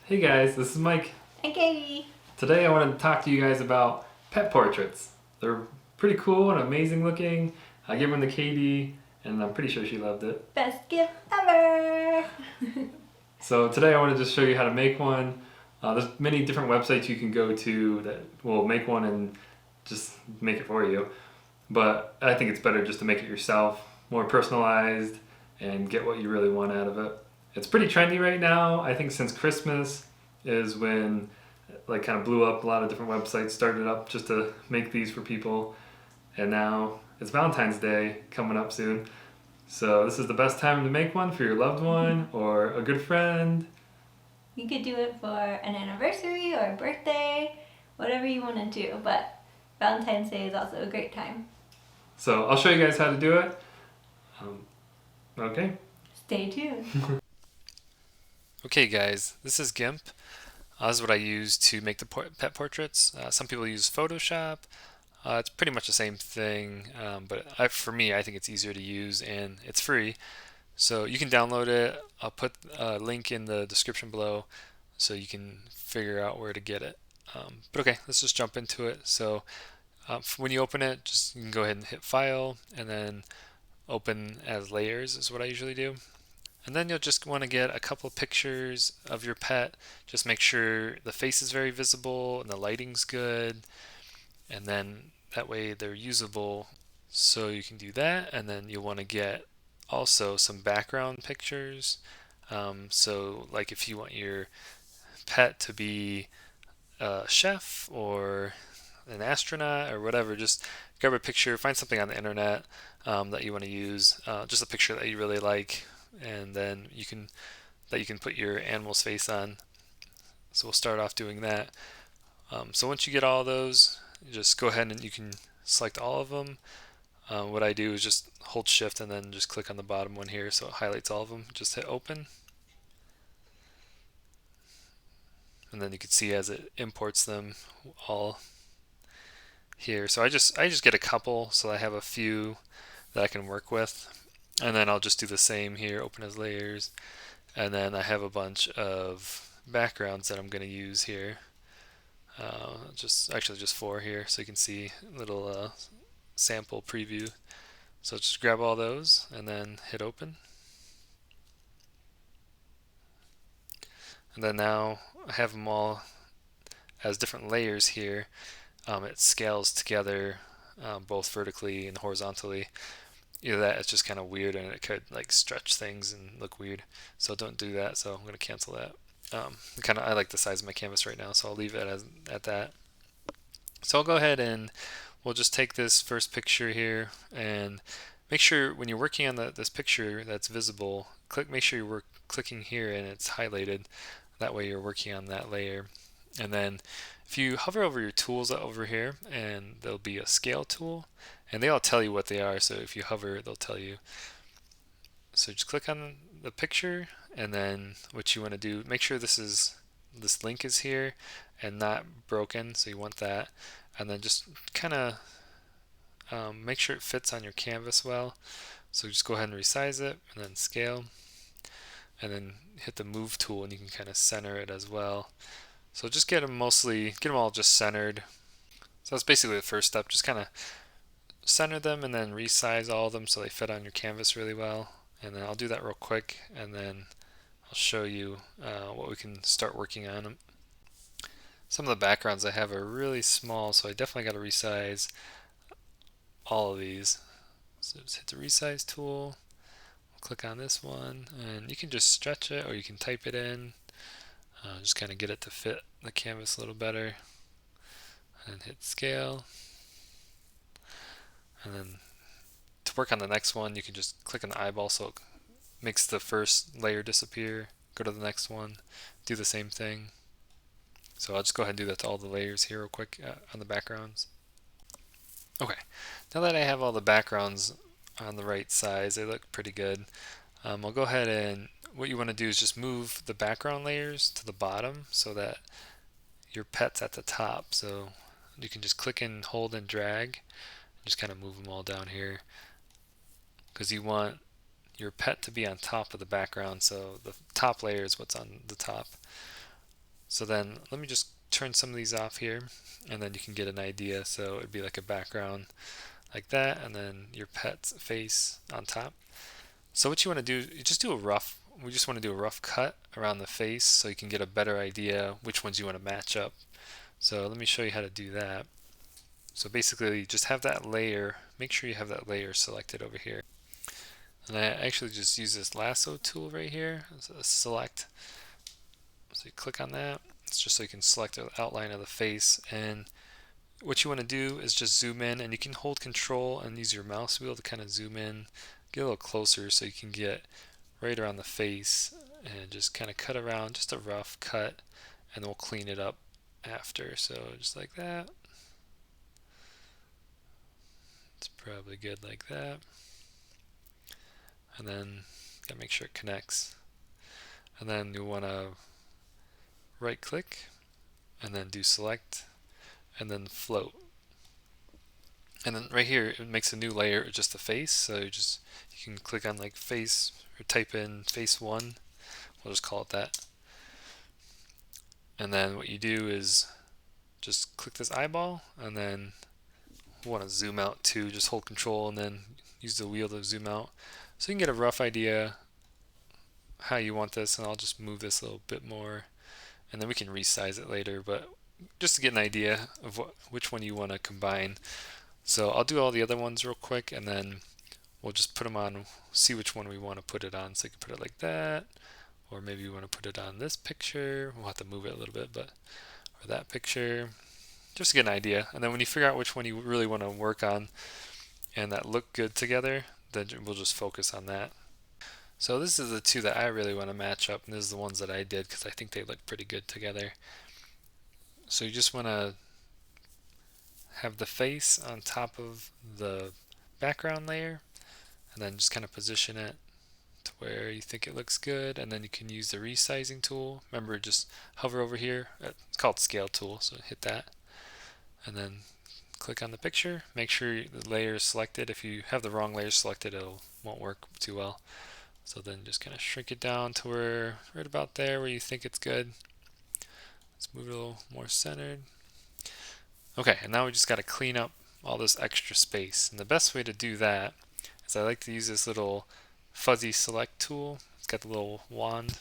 Hey guys, this is Mike. Hi, Katie. Today I wanted to talk to you guys about pet portraits. They're pretty cool and amazing looking. I gave them to Katie and I'm pretty sure she loved it. Best gift ever! So today I wanted to show you how to make one. There's many different websites you can go to that will make one and just make it for you. But I think it's better just to make it yourself, more personalized, and get what you really want out of it. It's pretty trendy right now. I think since Christmas is when like kind of blew up. A lot of different websites started up just to make these for people. And now it's Valentine's Day coming up soon. So this is the best time to make one for your loved one or a good friend. You could do it for an anniversary or a birthday, whatever you want to do, but Valentine's Day is also a great time. So I'll show you guys how to do it. Okay. Stay tuned. Okay guys, this is GIMP. This is what I use to make the pet portraits. Some people use Photoshop. It's pretty much the same thing, but for me, I think it's easier to use and it's free. So you can download it. I'll put a link in the description below so you can figure out where to get it. But okay, let's just jump into it. So when you open it, just you can go ahead and hit File and then open as layers is what I usually do. And then you'll just want to get a couple of pictures of your pet. Just make sure the face is very visible and the lighting's good. And then that way they're usable. So you can do that. And then you'll want to get also some background pictures. So like if you want your pet to be a chef or an astronaut or whatever, just grab a picture, find something on the internet that you want to use, just a picture that you really like, and then you can put your animal's face on. So we'll start off doing that. So once you get all those, you just go ahead and you can select all of them. What I do is just hold shift and then just click on the bottom one here so it highlights all of them. Just hit open. And then you can see as it imports them all here. So I just get a couple so I have a few that I can work with. And then I'll just do the same here, open as layers. And then I have a bunch of backgrounds that I'm going to use here. Just four here so you can see a little sample preview. So just grab all those and then hit open. And then now I have them all as different layers here. It scales together both vertically and horizontally. Either that, it's just kind of weird and it could like stretch things and look weird. So don't do that. So I'm going to cancel that. I like the size of my canvas right now, so I'll leave it at that. So I'll go ahead and we'll just take this first picture here and make sure when you're working on this picture that's visible, make sure you're clicking here and it's highlighted. That way you're working on that layer. And then if you hover over your tools over here, and there'll be a scale tool, and they all tell you what they are. So if you hover, they'll tell you. So just click on the picture, and then what you want to do, make sure this link is here and not broken. So you want that, and then just kind of make sure it fits on your canvas well. So just go ahead and resize it, and then scale, and then hit the move tool, and you can kind of center it as well. So just get them all just centered. So that's basically the first step. Just kind of center them and then resize all of them so they fit on your canvas really well. And then I'll do that real quick, and then I'll show you what we can start working on. Some of the backgrounds I have are really small, so I definitely got to resize all of these. So just hit the resize tool, click on this one, and you can just stretch it or you can type it in. Just kind of get it to fit the canvas a little better, and hit scale. And then to work on the next one, you can just click on the eyeball so it makes the first layer disappear. Go to the next one, do the same thing. So I'll just go ahead and do that to all the layers here real quick on the backgrounds. Okay, now that I have all the backgrounds on the right size, they look pretty good. I'll go ahead and what you want to do is just move the background layers to the bottom so that your pet's at the top. So you can just click and hold and drag, just kind of move them all down here because you want your pet to be on top of the background, so the top layer is what's on the top. So then let me just turn some of these off here, and then you can get an idea. So it'd be like a background like that, and then your pet's face on top. So what you want to do, you just do a rough, we just want to do a rough cut around the face so you can get a better idea which ones you want to match up. So let me show you how to do that. So basically just have that layer, make sure you have that layer selected over here. And I actually just use this lasso tool right here, so select. So you click on that, it's just so you can select the outline of the face. And what you want to do is just zoom in, and you can hold control and use your mouse wheel to kind of zoom in, get a little closer so you can get right around the face and just kind of cut around, just a rough cut, and then we'll clean it up after. So just like that. It's probably good like that. And then gotta make sure it connects. And then you want to right click and then do select and then float. And then right here it makes a new layer, just the face. So you can click on like face or type in face one. We'll just call it that. And then what you do is just click this eyeball, and then we want to zoom out too. Just hold control and then use the wheel to zoom out. So you can get a rough idea how you want this, and I'll just move this a little bit more, and then we can resize it later, but just to get an idea of which one you want to combine. So I'll do all the other ones real quick, and then we'll just put them on, see which one we want to put it on. So you can put it like that, or maybe you want to put it on this picture. We'll have to move it a little bit, but or that picture, just to get an idea. And then when you figure out which one you really want to work on and that look good together, then we'll just focus on that. So this is the two that I really want to match up, and this is the ones that I did because I think they look pretty good together. So you just want to have the face on top of the background layer, and then just kind of position it to where you think it looks good, and then you can use the resizing tool. Remember, just hover over here. It's called scale tool, so hit that, and then click on the picture. Make sure the layer is selected. If you have the wrong layer selected, it won't work too well. So then just kind of shrink it down to where right about there where you think it's good. Let's move it a little more centered. Okay, and now we just got to clean up all this extra space. And the best way to do that is I like to use this little fuzzy select tool. It's got the little wand,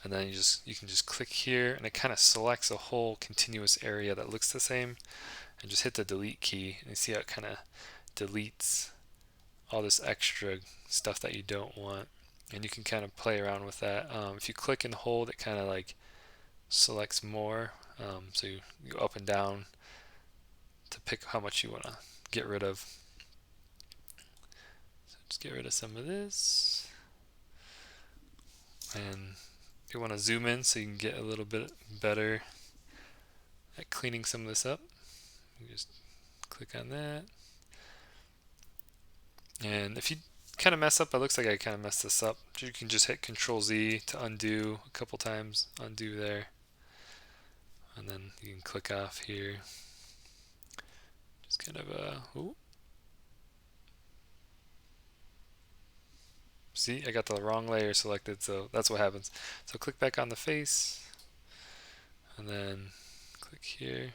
and then you can just click here, and it kind of selects a whole continuous area that looks the same, and just hit the delete key, and you see how it kind of deletes all this extra stuff that you don't want. And you can kind of play around with that. If you click and hold, it kind of like selects more. So you go up and down to pick how much you want to get rid of. So just get rid of some of this. And you want to zoom in so you can get a little bit better at cleaning some of this up. You just click on that. And if you kind of mess up, it looks like I kind of messed this up. You can just hit Control Z to undo a couple times, undo there. And then you can click off here. Just kind of ooh. See, I got the wrong layer selected, so that's what happens. So click back on the face, and then click here,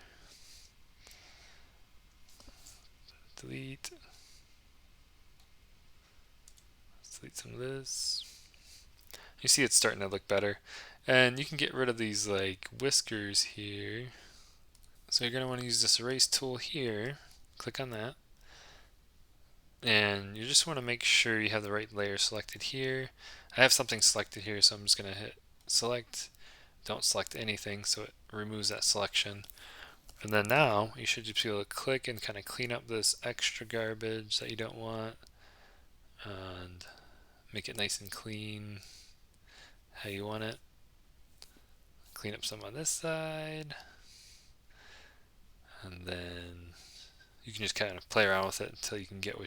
delete, delete some of this. You see it's starting to look better. And you can get rid of these like whiskers here. So you're going to want to use this erase tool here. Click on that. And you just want to make sure you have the right layer selected here. I have something selected here, so I'm just going to hit select. Don't select anything, so it removes that selection. And then now you should just be able to click and kind of clean up this extra garbage that you don't want and make it nice and clean how you want it. Clean up some on this side, and then you can just kind of play around with it until you can get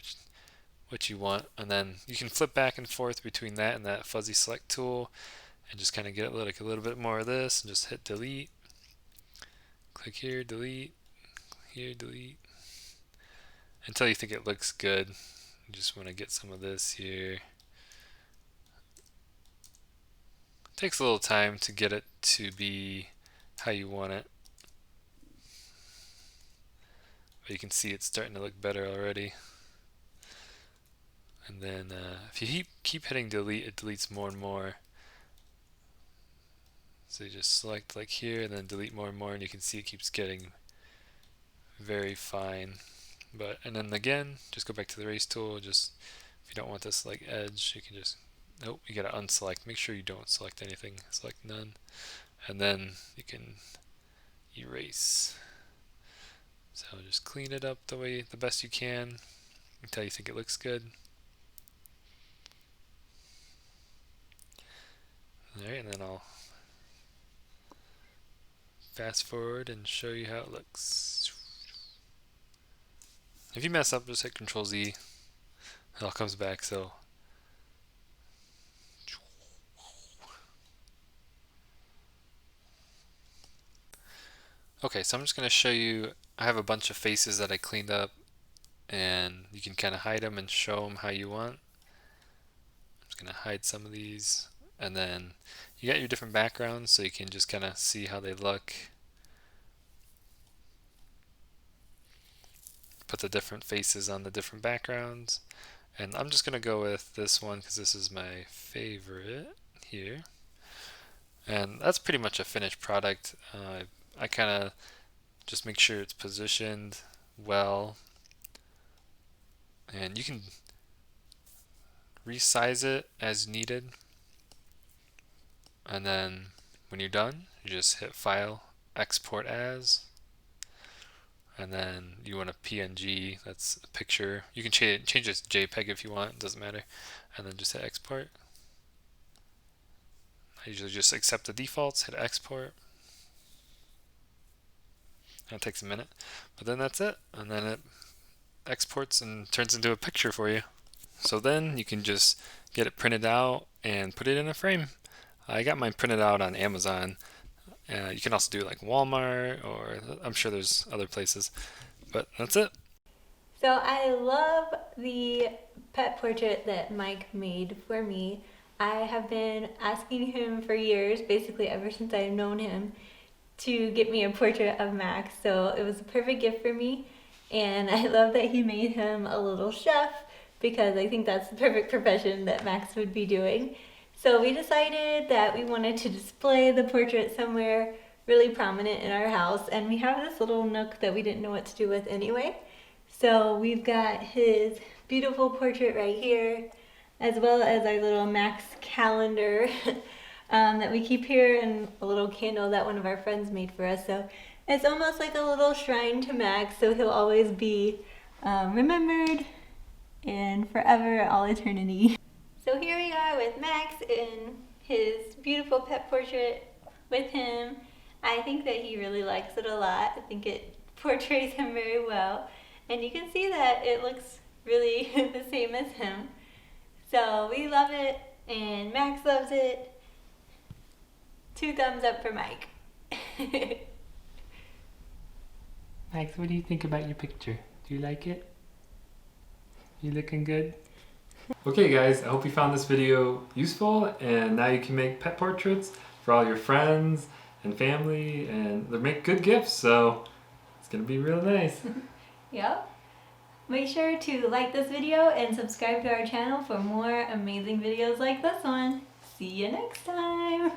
what you want. And then you can flip back and forth between that and that fuzzy select tool and just kind of get like a little bit more of this, and just hit delete. Click here, delete, here, delete, until you think it looks good. You just want to get some of this here. It takes a little time to get it to be how you want it. But you can see it's starting to look better already. And then if you keep hitting delete, it deletes more and more. So you just select like here and then delete more and more, and you can see it keeps getting very fine. And then again, just go back to the erase tool. Just if you don't want this like edge, you can just, nope, you gotta unselect. Make sure you don't select anything. Select none, and then you can erase. So just clean it up the best you can until you think it looks good. Alright, and then I'll fast forward and show you how it looks. If you mess up, just hit Control Z. It all comes back. So okay, so I'm just going to show you. I have a bunch of faces that I cleaned up, and you can kind of hide them and show them how you want. I'm just going to hide some of these, and then you got your different backgrounds, so you can just kind of see how they look. Put the different faces on the different backgrounds, and I'm just going to go with this one because this is my favorite here. And that's pretty much a finished product. I kind of just make sure it's positioned well, and you can resize it as needed. And then when you're done, you just hit File, Export As, and then you want a PNG, that's a picture. You can change it to JPEG if you want, it doesn't matter. And then just hit Export. I usually just accept the defaults, hit Export. And it takes a minute, but then that's it. And then it exports and turns into a picture for you. So then you can just get it printed out and put it in a frame. I got mine printed out on Amazon. You can also do it like Walmart, or I'm sure there's other places. But that's it. So I love the pet portrait that Mike made for me. I have been asking him for years, basically ever since I've known him, to get me a portrait of Max. So it was a perfect gift for me. And I love that he made him a little chef because I think that's the perfect profession that Max would be doing. So we decided that we wanted to display the portrait somewhere really prominent in our house, and we have this little nook that we didn't know what to do with anyway. So we've got his beautiful portrait right here, as well as our little Max calendar that we keep here, and a little candle that one of our friends made for us. So it's almost like a little shrine to Max, so he'll always be remembered and forever, all eternity. So here we are with Max in his beautiful pet portrait with him. I think that he really likes it a lot. I think it portrays him very well. And you can see that it looks really the same as him. So we love it, and Max loves it. 2 thumbs up for Mike. Max, what do you think about your picture? Do you like it? You looking good? Okay guys, I hope you found this video useful, and now you can make pet portraits for all your friends and family, and they make good gifts, so it's gonna be real nice. Yep. Make sure to like this video and subscribe to our channel for more amazing videos like this one. See you next time!